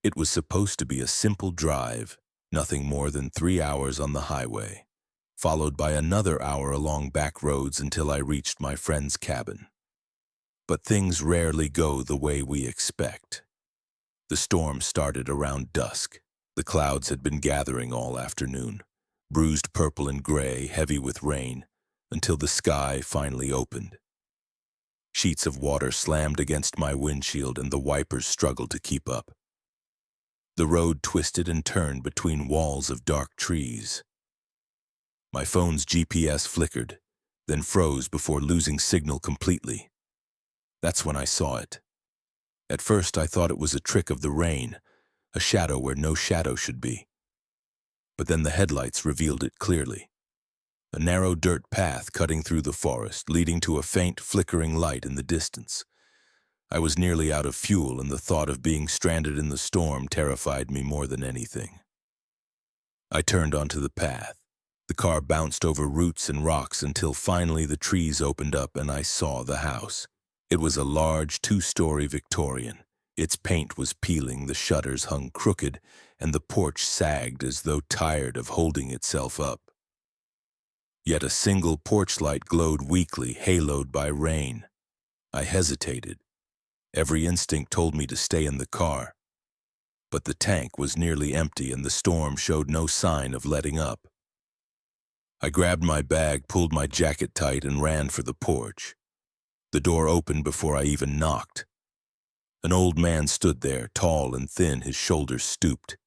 It was supposed to be a simple drive, nothing more than 3 hours on the highway, followed by another hour along back roads until I reached my friend's cabin. But things rarely go the way we expect. The storm started around dusk. The clouds had been gathering all afternoon, bruised purple and gray, heavy with rain, until the sky finally opened. Sheets of water slammed against my windshield and the wipers struggled to keep up. The road twisted and turned between walls of dark trees. My phone's GPS flickered, then froze before losing signal completely. That's when I saw it. At first I thought it was a trick of the rain, a shadow where no shadow should be. But then the headlights revealed it clearly. A narrow dirt path cutting through the forest, leading to a faint flickering light in the distance. I was nearly out of fuel, and the thought of being stranded in the storm terrified me more than anything. I turned onto the path. The car bounced over roots and rocks until finally the trees opened up and I saw the house. It was a large, 2-story Victorian. Its paint was peeling, the shutters hung crooked, and the porch sagged as though tired of holding itself up. Yet a single porch light glowed weakly, haloed by rain. I hesitated. Every instinct told me to stay in the car. But the tank was nearly empty and the storm showed no sign of letting up. I grabbed my bag, pulled my jacket tight, and ran for the porch. The door opened before I even knocked. An old man stood there, tall and thin, his shoulders stooped.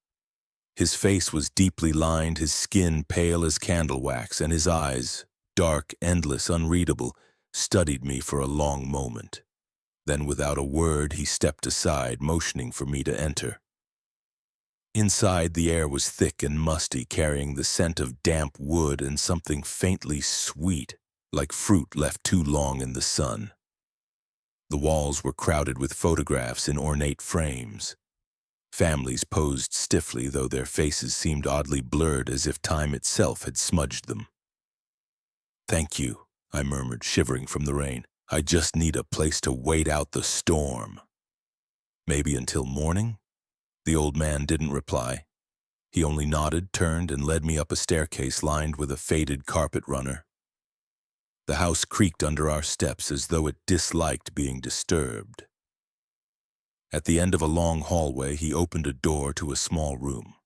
His face was deeply lined, his skin pale as candle wax, and his eyes, dark, endless, unreadable, studied me for a long moment. Then, without a word, he stepped aside, motioning for me to enter. Inside, the air was thick and musty, carrying the scent of damp wood and something faintly sweet, like fruit left too long in the sun. The walls were crowded with photographs in ornate frames. Families posed stiffly, though their faces seemed oddly blurred, as if time itself had smudged them. "Thank you," I murmured, shivering from the rain. "I just need a place to wait out the storm." "Maybe until morning?" The old man didn't reply. He only nodded, turned, and led me up a staircase lined with a faded carpet runner. The house creaked under our steps as though it disliked being disturbed. At the end of a long hallway, he opened a door to a small room.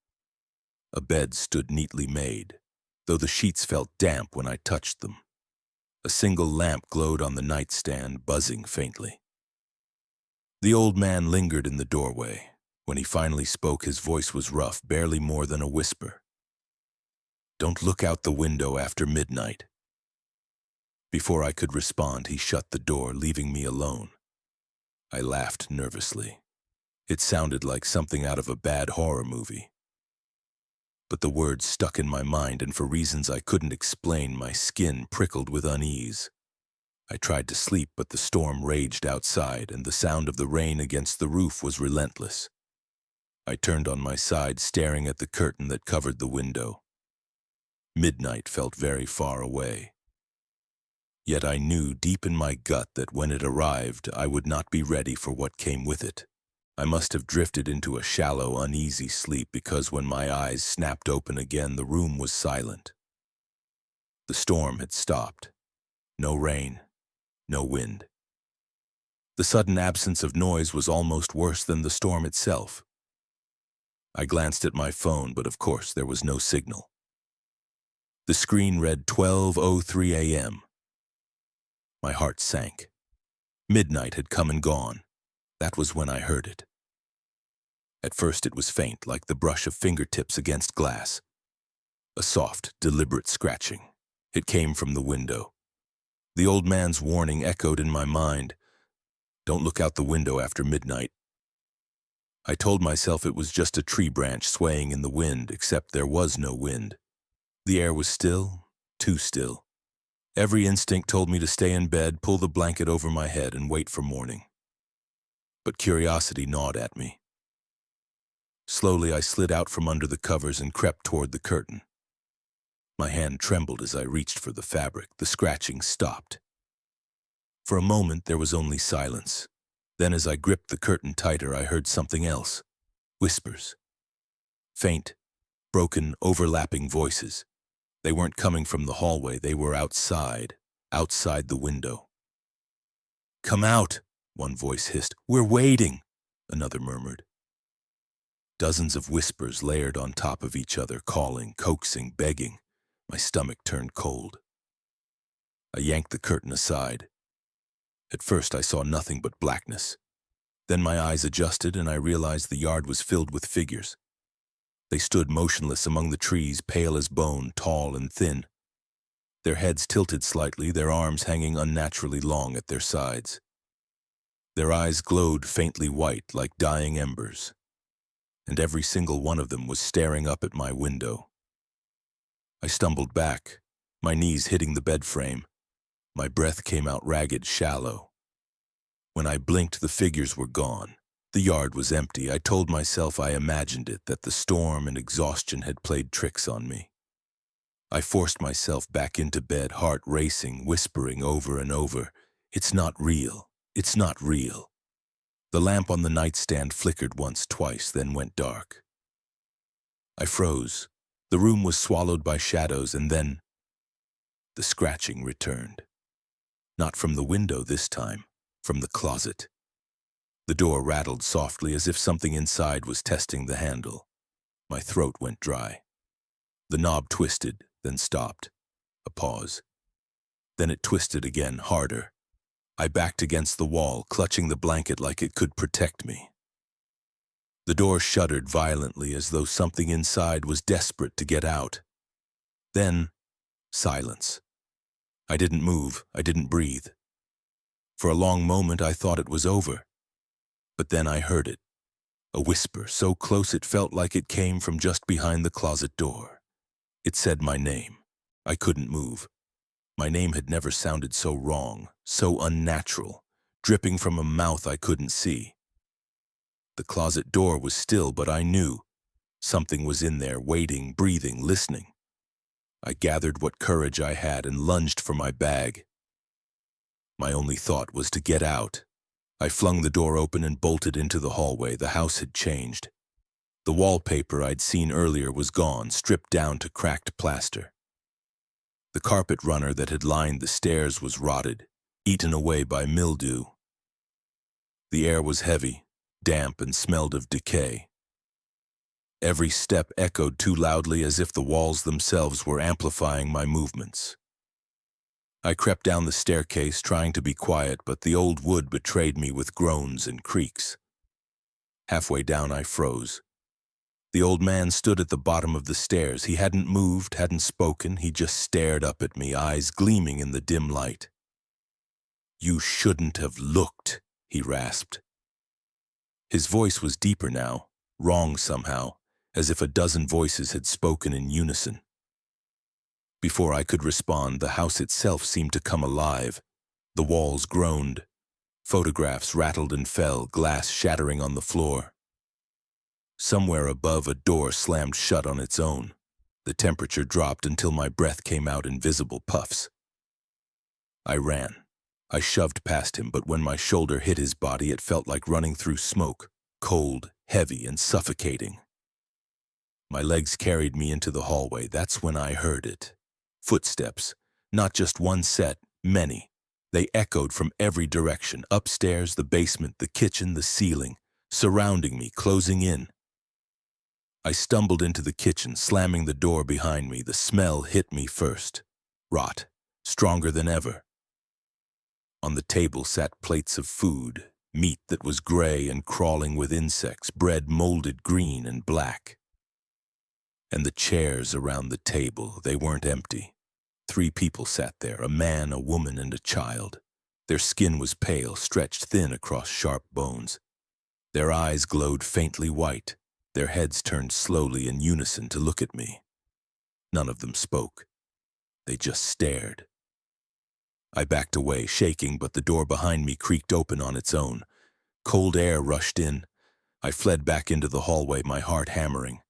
A bed stood neatly made, though the sheets felt damp when I touched them. A single lamp glowed on the nightstand, buzzing faintly. The old man lingered in the doorway. When he finally spoke, his voice was rough, barely more than a whisper. "Don't look out the window after midnight." Before I could respond, he shut the door, leaving me alone. I laughed nervously. It sounded like something out of a bad horror movie. But the words stuck in my mind, and for reasons I couldn't explain, my skin prickled with unease. I tried to sleep, but the storm raged outside, and the sound of the rain against the roof was relentless. I turned on my side, staring at the curtain that covered the window. Midnight felt very far away. Yet I knew deep in my gut that when it arrived, I would not be ready for what came with it. I must have drifted into a shallow, uneasy sleep, because when my eyes snapped open again, the room was silent. The storm had stopped. No rain, no wind. The sudden absence of noise was almost worse than the storm itself. I glanced at my phone, but of course there was no signal. The screen read 12:03 a.m. My heart sank. Midnight had come and gone. That was when I heard it. At first it was faint, like the brush of fingertips against glass. A soft, deliberate scratching. It came from the window. The old man's warning echoed in my mind. Don't look out the window after midnight. I told myself it was just a tree branch swaying in the wind, except there was no wind. The air was still, too still. Every instinct told me to stay in bed, pull the blanket over my head, and wait for morning. But curiosity gnawed at me. Slowly I slid out from under the covers and crept toward the curtain. My hand trembled as I reached for the fabric. The scratching stopped. For a moment there was only silence. Then as I gripped the curtain tighter, I heard something else. Whispers. Faint, broken, overlapping voices. They weren't coming from the hallway, they were outside the window. "Come out," one voice hissed. "We're waiting," another murmured. Dozens of whispers layered on top of each other, calling, coaxing, begging. My stomach turned cold. I yanked the curtain aside. At first I saw nothing but blackness. Then my eyes adjusted and I realized the yard was filled with figures. They stood motionless among the trees, pale as bone, tall and thin. Their heads tilted slightly, their arms hanging unnaturally long at their sides. Their eyes glowed faintly white like dying embers, and every single one of them was staring up at my window. I stumbled back, my knees hitting the bed frame. My breath came out ragged, shallow. When I blinked, the figures were gone. The yard was empty. I told myself I imagined it, that the storm and exhaustion had played tricks on me. I forced myself back into bed, heart racing, whispering over and over, "It's not real. It's not real." The lamp on the nightstand flickered once, twice, then went dark. I froze. The room was swallowed by shadows, and then the scratching returned. Not from the window this time, from the closet. The door rattled softly as if something inside was testing the handle. My throat went dry. The knob twisted, then stopped. A pause. Then it twisted again, harder. I backed against the wall, clutching the blanket like it could protect me. The door shuddered violently as though something inside was desperate to get out. Then, silence. I didn't move, I didn't breathe. For a long moment I thought it was over. But then I heard it. A whisper, so close it felt like it came from just behind the closet door. It said my name. I couldn't move. My name had never sounded so wrong, so unnatural, dripping from a mouth I couldn't see. The closet door was still, but I knew something was in there, waiting, breathing, listening. I gathered what courage I had and lunged for my bag. My only thought was to get out. I flung the door open and bolted into the hallway. The house had changed. The wallpaper I'd seen earlier was gone, stripped down to cracked plaster. The carpet runner that had lined the stairs was rotted, eaten away by mildew. The air was heavy, damp, and smelled of decay. Every step echoed too loudly, as if the walls themselves were amplifying my movements. I crept down the staircase, trying to be quiet, but the old wood betrayed me with groans and creaks. Halfway down, I froze. The old man stood at the bottom of the stairs. He hadn't moved, hadn't spoken. He just stared up at me, eyes gleaming in the dim light. "You shouldn't have looked," he rasped. His voice was deeper now, wrong somehow, as if a dozen voices had spoken in unison. Before I could respond, the house itself seemed to come alive. The walls groaned. Photographs rattled and fell, glass shattering on the floor. Somewhere above, a door slammed shut on its own. The temperature dropped until my breath came out in visible puffs. I ran. I shoved past him, but when my shoulder hit his body, it felt like running through smoke, cold, heavy, and suffocating. My legs carried me into the hallway. That's when I heard it. Footsteps. Not just one set, many. They echoed from every direction, upstairs, the basement, the kitchen, the ceiling, surrounding me, closing in. I stumbled into the kitchen, slamming the door behind me. The smell hit me first. Rot, stronger than ever. On the table sat plates of food, meat that was gray and crawling with insects, bread molded green and black. And the chairs around the table, they weren't empty. 3 people sat there, a man, a woman, and a child. Their skin was pale, stretched thin across sharp bones. Their eyes glowed faintly white. Their heads turned slowly in unison to look at me. None of them spoke. They just stared. I backed away, shaking, but the door behind me creaked open on its own. Cold air rushed in. I fled back into the hallway, my heart hammering.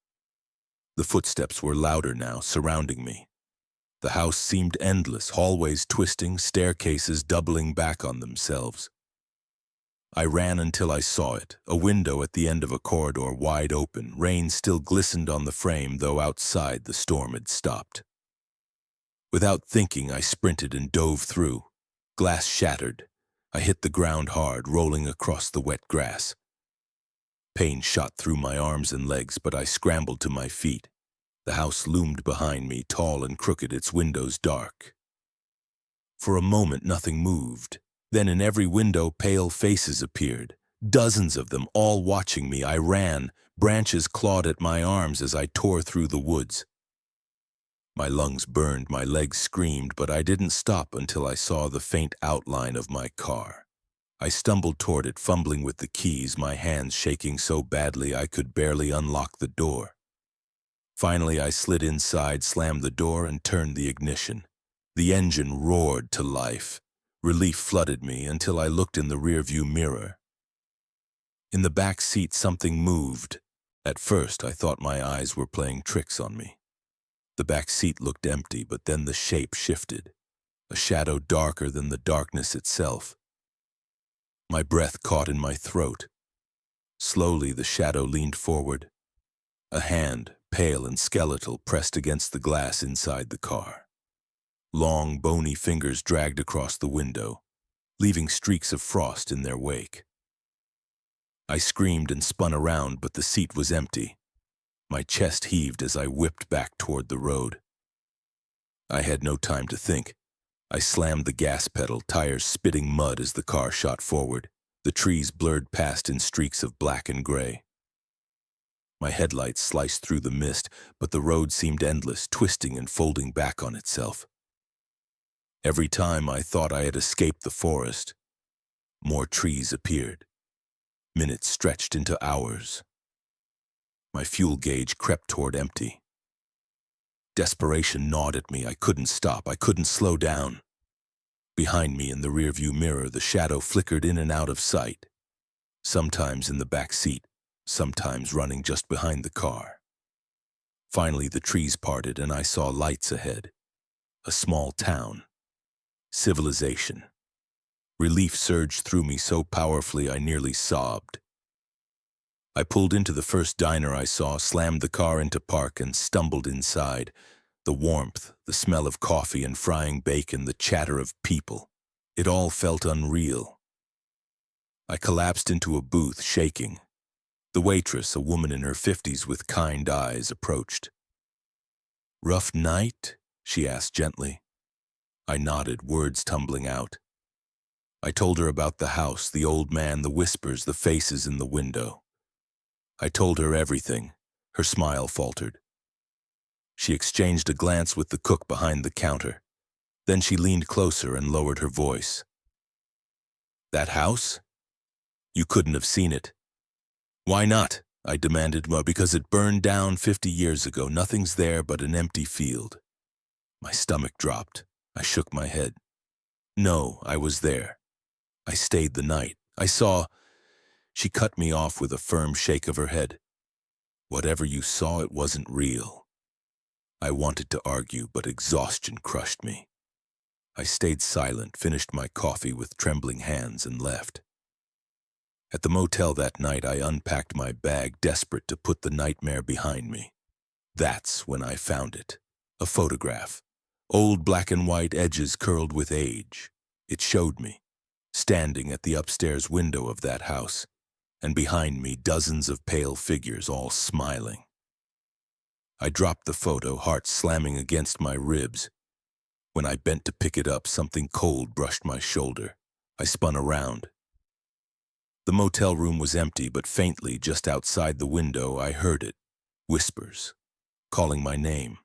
The footsteps were louder now, surrounding me. The house seemed endless, hallways twisting, staircases doubling back on themselves. I ran until I saw it, a window at the end of a corridor wide open. Rain still glistened on the frame, though outside the storm had stopped. Without thinking, I sprinted and dove through. Glass shattered. I hit the ground hard, rolling across the wet grass. Pain shot through my arms and legs, but I scrambled to my feet. The house loomed behind me, tall and crooked, its windows dark. For a moment, nothing moved. Then in every window, pale faces appeared. Dozens of them, all watching me. I ran. Branches clawed at my arms as I tore through the woods. My lungs burned, my legs screamed, but I didn't stop until I saw the faint outline of my car. I stumbled toward it, fumbling with the keys, my hands shaking so badly I could barely unlock the door. Finally, I slid inside, slammed the door, and turned the ignition. The engine roared to life. Relief flooded me until I looked in the rearview mirror. In the back seat, something moved. At first, I thought my eyes were playing tricks on me. The back seat looked empty, but then the shape shifted, a shadow darker than the darkness itself. My breath caught in my throat. Slowly, the shadow leaned forward. A hand, pale and skeletal, pressed against the glass inside the car. Long, bony fingers dragged across the window, leaving streaks of frost in their wake. I screamed and spun around, but the seat was empty. My chest heaved as I whipped back toward the road. I had no time to think. I slammed the gas pedal, tires spitting mud as the car shot forward. The trees blurred past in streaks of black and gray. My headlights sliced through the mist, but the road seemed endless, twisting and folding back on itself. Every time I thought I had escaped the forest, more trees appeared. Minutes stretched into hours. My fuel gauge crept toward empty. Desperation gnawed at me. I couldn't stop. I couldn't slow down. Behind me in the rearview mirror, the shadow flickered in and out of sight, sometimes in the back seat, sometimes running just behind the car. Finally, the trees parted and I saw lights ahead. A small town. Civilization. Relief surged through me so powerfully I nearly sobbed. I pulled into the first diner I saw, slammed the car into park, and stumbled inside. The warmth, the smell of coffee and frying bacon, the chatter of people. It all felt unreal. I collapsed into a booth, shaking. The waitress, a woman in her 50s with kind eyes, approached. "Rough night?" she asked gently. I nodded, words tumbling out. I told her about the house, the old man, the whispers, the faces in the window. I told her everything. Her smile faltered. She exchanged a glance with the cook behind the counter. Then she leaned closer and lowered her voice. "That house? You couldn't have seen it." "Why not?" I demanded. "Well, because it burned down 50 years ago. Nothing's there but an empty field." My stomach dropped. I shook my head. "No, I was there. I stayed the night. I saw—" She cut me off with a firm shake of her head. "Whatever you saw, it wasn't real." I wanted to argue, but exhaustion crushed me. I stayed silent, finished my coffee with trembling hands, and left. At the motel that night, I unpacked my bag, desperate to put the nightmare behind me. That's when I found it. A photograph. Old black and white, edges curled with age. It showed me, standing at the upstairs window of that house, and behind me dozens of pale figures, all smiling. I dropped the photo, heart slamming against my ribs. When I bent to pick it up, something cold brushed my shoulder. I spun around. The motel room was empty, but faintly, just outside the window, I heard it. Whispers, calling my name.